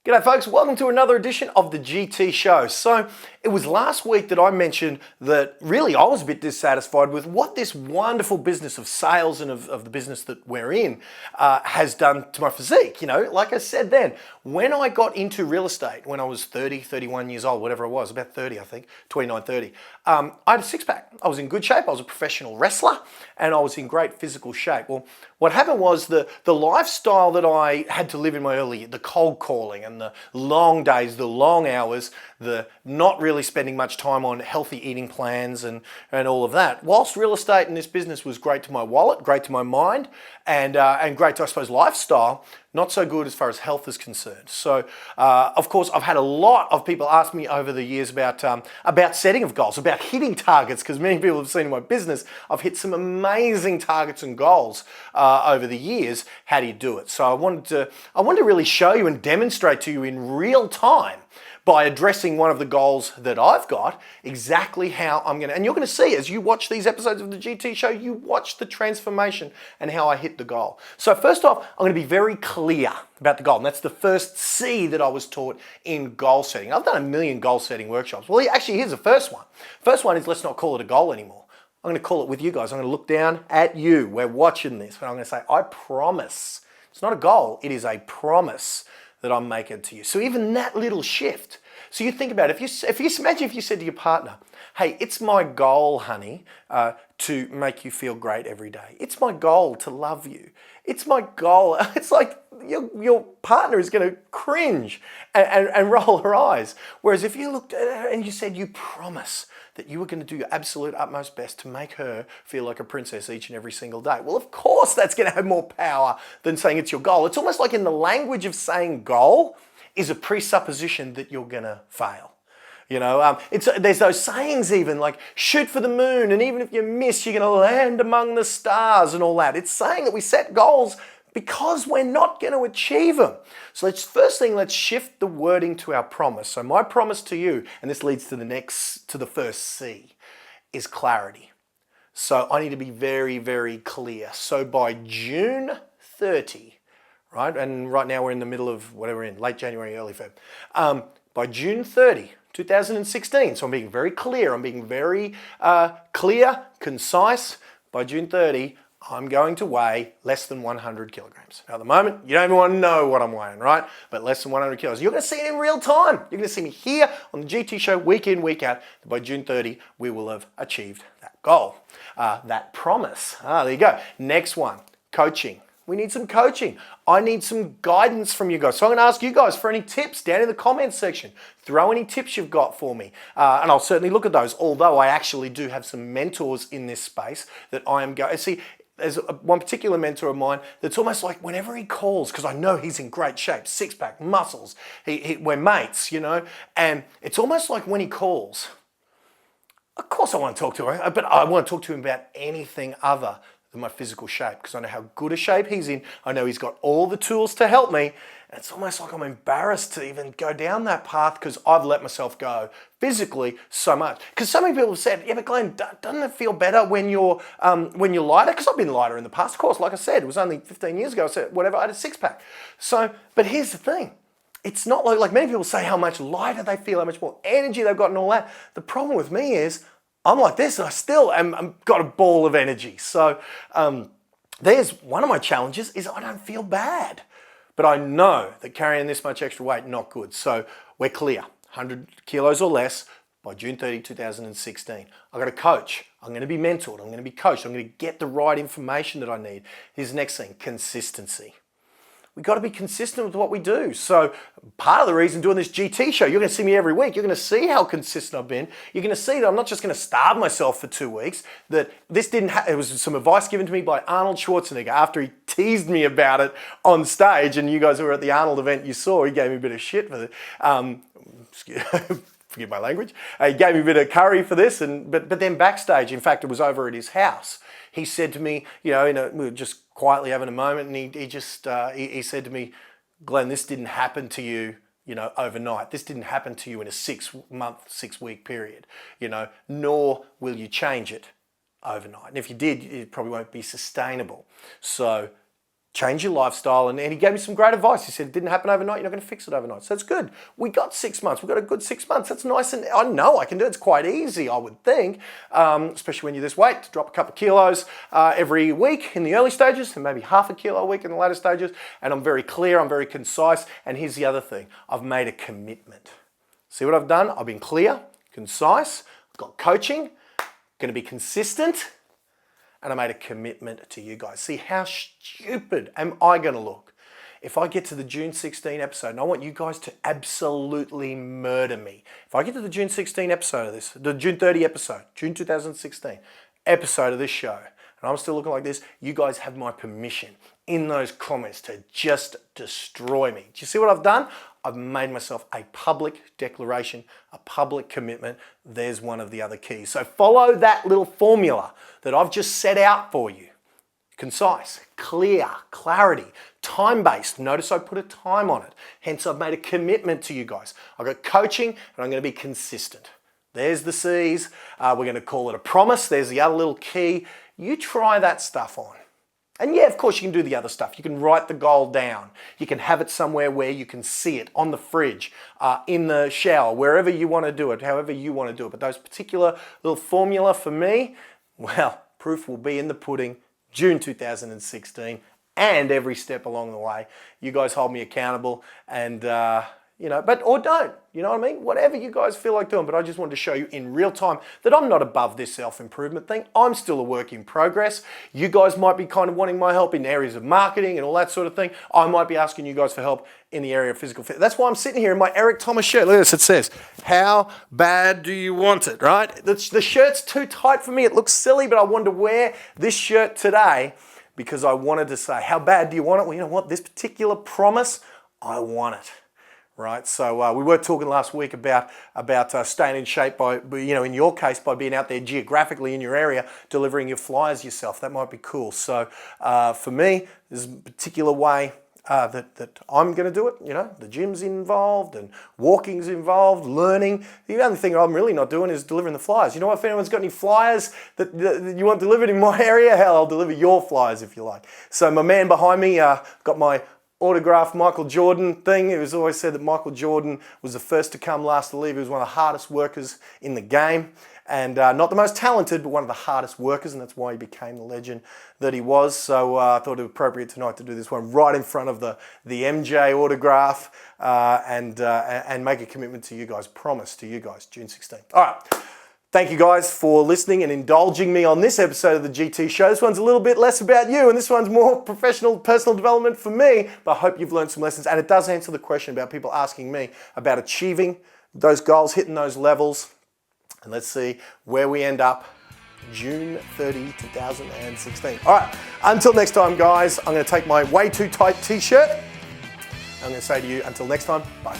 G'day folks, welcome to another edition of the GT Show. So it was last week that I mentioned that really I was a bit dissatisfied with what this wonderful business of sales and of the business that we're in has done to my physique. You know, like I said then, when I got into real estate, when I was 30, 31 years old, whatever I was, about 30 I think, 29, 30, I had a six-pack. I was in good shape, I was a professional wrestler, and I was in great physical shape. Well, what happened was the lifestyle that I had to live in my early years, the cold calling and the long days, the long hours, the not really spending much time on healthy eating plans and all of that. Whilst real estate and this business was great to my wallet, great to my mind, and great to, I suppose, lifestyle, not so good as far as health is concerned. So, of course, I've had a lot of people ask me over the years about setting of goals, about hitting targets, because many people have seen in my business, I've hit some amazing targets and goals over the years. How do you do it? So I wanted to really show you and demonstrate to you in real time, by addressing one of the goals that I've got, exactly how I'm going to, and you're going to see as you watch these episodes of the GT Show, you watch the transformation and how I hit the goal. So first off, I'm going to be very clear about the goal, and that's the first C that I was taught in goal setting. I've done a million goal setting workshops. Well, actually, here's the first one. First one is let's not call it a goal anymore. I'm going to call it with you guys. I'm going to look down at you. We're watching this, and I'm going to say, I promise. It's not a goal. It is a promise that I'm making to you. So even that little shift. So you think about it, imagine if you said to your partner, hey, it's my goal, honey, to make you feel great every day. It's my goal to love you. It's my goal. It's like your partner is going to cringe and roll her eyes. Whereas if you looked at her and you said you promise that you were going to do your absolute utmost best to make her feel like a princess each and every single day. Well, of course, that's going to have more power than saying it's your goal. It's almost like in the language of saying goal is a presupposition that you're going to fail. You know, there's those sayings even like shoot for the moon, and even if you miss, you're going to land among the stars and all that. It's saying that we set goals because we're not going to achieve them. So let's shift the wording to our promise. So my promise to you, and this leads to the first C, is clarity. So I need to be very, very clear. So by June 30, right? And right now we're in the middle of whatever we're in, late January, early Feb. By June 30, 2016, so I'm being very clear, I'm being very clear, concise. By June 30, I'm going to weigh less than 100 kilograms. Now at the moment, you don't even want to know what I'm weighing, right? But less than 100 kilos. You're going to see it in real time. You're going to see me here on the GT Show week in, week out. By June 30, we will have achieved that goal, that promise. There you go. Next one, coaching. We need some coaching. I need some guidance from you guys. So I'm going to ask you guys for any tips down in the comments section. Throw any tips you've got for me. And I'll certainly look at those, although I actually do have some mentors in this space that I am going to see. There's one particular mentor of mine that's almost like whenever he calls, because I know he's in great shape, six-pack, muscles, we're mates, you know, and it's almost like when he calls, of course I want to talk to him, but I want to talk to him about anything other than my physical shape, because I know how good a shape he's in. I know he's got all the tools to help me. And it's almost like I'm embarrassed to even go down that path because I've let myself go physically so much. Because so many people have said, yeah, but Glenn, doesn't it feel better when you're lighter? Because I've been lighter in the past. Of course, like I said, it was only 15 years ago. I said, whatever, I had a six-pack. So, but here's the thing. It's not like many people say how much lighter they feel, how much more energy they've got and all that. The problem with me is I'm like this and I still am got a ball of energy. So there's one of my challenges is I don't feel bad. But I know that carrying this much extra weight, not good. So we're clear, 100 kilos or less by June 30, 2016. I've got a coach. I'm going to be mentored. I'm going to be coached. I'm going to get the right information that I need. Here's the next thing, consistency. We've got to be consistent with what we do. So part of the reason doing this GT show, you're going to see me every week. You're going to see how consistent I've been. You're going to see that I'm not just going to starve myself for 2 weeks, that this it was some advice given to me by Arnold Schwarzenegger after he teased me about it on stage. And you guys who were at the Arnold event, you saw, he gave me a bit of shit for it. Forgive my language. He gave me a bit of curry for this, but then backstage, in fact, it was over at his house. He said to me, you know, we were just quietly having a moment, and he said to me, Glenn, this didn't happen to you, you know, overnight. This didn't happen to you in a 6-month, 6-week period, you know, nor will you change it overnight. And if you did, it probably won't be sustainable. So change your lifestyle. And he gave me some great advice. He said, it didn't happen overnight. You're not going to fix it overnight. So it's good. We got 6 months. We got a good 6 months. That's nice. And I know I can do it. It's quite easy, I would think, especially when you're this weight, to drop a couple of kilos every week in the early stages and maybe half a kilo a week in the later stages. And I'm very clear. I'm very concise. And here's the other thing. I've made a commitment. See what I've done? I've been clear, concise. I've got coaching. Going to be consistent. And I made a commitment to you guys. See, how stupid am I going to look if I get to the June 16 episode, and I want you guys to absolutely murder me. If I get to the June 16 episode of this, the June 30 episode, June 2016 episode of this show, and I'm still looking like this, you guys have my permission in those comments to just destroy me. Do you see what I've done? I've made myself a public declaration, a public commitment. There's one of the other keys. So follow that little formula that I've just set out for you. Concise, clear, clarity, time-based. Notice I put a time on it. Hence, I've made a commitment to you guys. I've got coaching and I'm going to be consistent. There's the C's. We're going to call it a promise. There's the other little key. You try that stuff on. And yeah, of course, you can do the other stuff. You can write the goal down. You can have it somewhere where you can see it, on the fridge, in the shower, wherever you want to do it, however you want to do it. But those particular little formula for me, well, proof will be in the pudding, June 2016, and every step along the way. You guys hold me accountable and, or don't, you know what I mean? Whatever you guys feel like doing, but I just wanted to show you in real time that I'm not above this self-improvement thing. I'm still a work in progress. You guys might be kind of wanting my help in areas of marketing and all that sort of thing. I might be asking you guys for help in the area of physical fitness. That's why I'm sitting here in my Eric Thomas shirt. Look at this, it says, how bad do you want it, right? The shirt's too tight for me. It looks silly, but I wanted to wear this shirt today because I wanted to say, how bad do you want it? Well, you know what? This particular promise, I want it. Right, so we were talking last week about staying in shape by, in your case, by being out there geographically in your area, delivering your flyers yourself. That might be cool. So for me, there's a particular way that I'm going to do it. The gym's involved and walking's involved, learning. The only thing I'm really not doing is delivering the flyers. You know what? If anyone's got any flyers that you want delivered in my area, hell, I'll deliver your flyers if you like. So my man behind me got my autographed Michael Jordan thing. It was always said that Michael Jordan was the first to come, last to leave. He was one of the hardest workers in the game and not the most talented, but one of the hardest workers, and that's why he became the legend that he was. So I thought it was appropriate tonight to do this one right in front of the MJ autograph and make a commitment to you guys, promise to you guys, June 16th. All right. Thank you guys for listening and indulging me on this episode of the GT Show. This one's a little bit less about you and this one's more professional, personal development for me, but I hope you've learned some lessons and it does answer the question about people asking me about achieving those goals, hitting those levels, and let's see where we end up June 30, 2016. All right, until next time, guys, I'm going to take my way too tight t-shirt. I'm going to say to you, until next time, bye.